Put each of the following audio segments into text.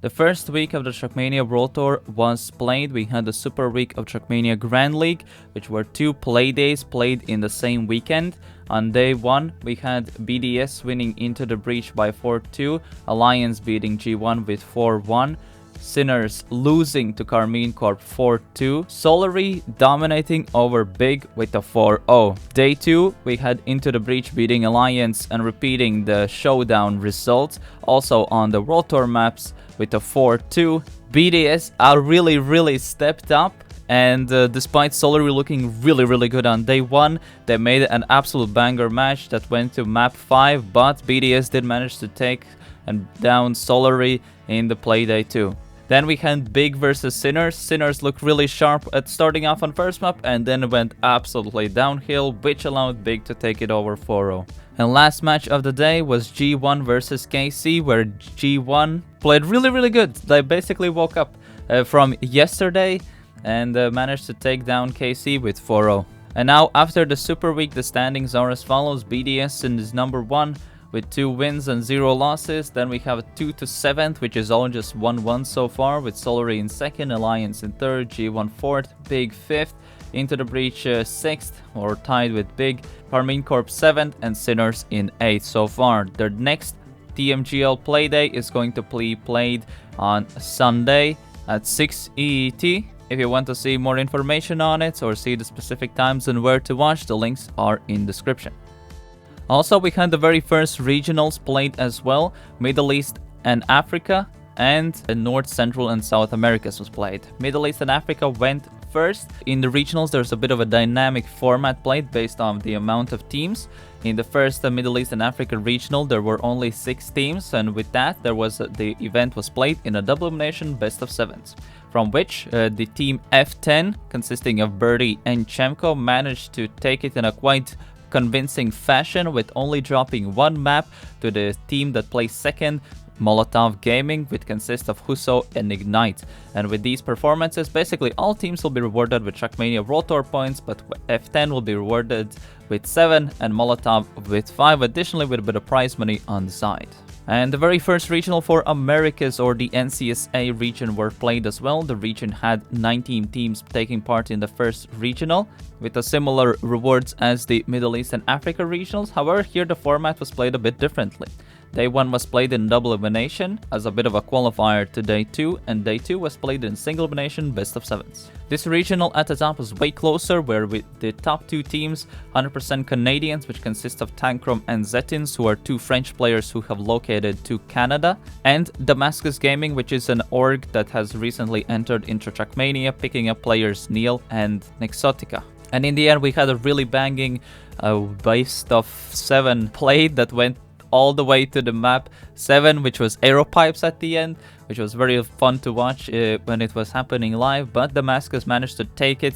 The first week of the Trackmania World Tour was played. We had the Super Week of Trackmania Grand League, which were 2 play days played in the same weekend. On day 1, we had BDS winning Into the Breach by 4-2, Alliance beating G1 with 4-1, Sinners losing to Carmine Corp 4-2, Solary dominating over Big with a 4-0. Day 2, we had Into the Breach beating Alliance and repeating the showdown results, also on the World Tour maps with a 4-2. BDS really stepped up, and despite Solary looking really good on day 1, they made an absolute banger match that went to map 5, but BDS did manage to take down Solary in the Playday 2. Then we had Big versus Sinners. Sinners looked really sharp at starting off on first map and then went absolutely downhill, which allowed Big to take it over 4-0. And last match of the day was G1 versus KC, where G1 played really good. They basically woke up from yesterday and managed to take down KC with 4-0. And now after the Super Week, the standings are as follows. BDS is number 1 with 2 wins and 0 losses. Then we have 2 to 7th, which is all just 1-1 so far, with Solary in 2nd, Alliance in 3rd, G1 4th, Big 5th, Into the Breach 6th, or tied with Big, Carmine Corp 7th, and Sinners in 8th so far. Their next TMGL Playday is going to be played on Sunday at 6 EET. If you want to see more information on it or see the specific times and where to watch, the links are in description. Also, we had the very first regionals played as well. Middle East and Africa, and North, Central and South Americas was played. Middle East and Africa went first. In the regionals, there's a bit of a dynamic format played based on the amount of teams. In the first Middle East and Africa regional, there were only 6 teams, and with that, the event was played in a double elimination best of 7s, from which the team F10, consisting of Birdie and Chemko, managed to take it in a quite convincing fashion, with only dropping 1 map to the team that placed second, Molotov Gaming, which consists of Huso and Ignite. And with these performances, basically all teams will be rewarded with Trackmania World Tour points, but F10 will be rewarded with 7 and Molotov with 5, additionally with a bit of prize money on the side. And the very first regional for Americas, or the NCSA region, were played as well. The region had 19 teams taking part in the first regional, with a similar rewards as the Middle East and Africa regionals. However, here the format was played a bit differently. Day 1 was played in double elimination as a bit of a qualifier to Day 2, and Day 2 was played in single elimination best of 7s. This regional at the top was way closer, where with the top 2 teams, 100% Canadians, which consist of Tankrom and Zetins, who are 2 French players who have located to Canada, and Damascus Gaming, which is an org that has recently entered into Trackmania, picking up players Neil and Nexotica. And in the end, we had a really banging best of 7 played that went all the way to the map 7, which was Aeropipes at the end, which was very fun to watch when it was happening live. But Damascus managed to take it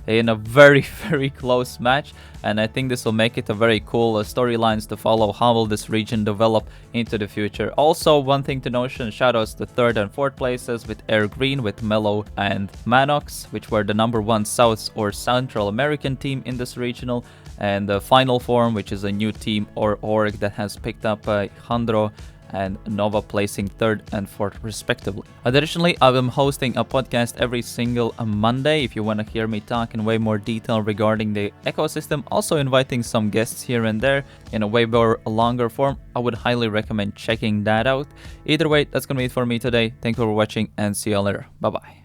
in a very close match, and I think this will make it a very cool storylines to follow. How will this region develop into the future? Also, one thing to notion, shoutouts to 3rd and 4th places with Air Green, with Mellow and Manox, which were the number 1 South or Central American team in this regional, and the Final Form, which is a new team or org that has picked up Handro and Nova, placing 3rd and 4th respectively. Additionally, I am hosting a podcast every single Monday if you want to hear me talk in way more detail regarding the ecosystem, also inviting some guests here and there in a way more longer form. I would highly recommend checking that out. Either way, that's gonna be it for me today. Thank you for watching and see you later. Bye bye.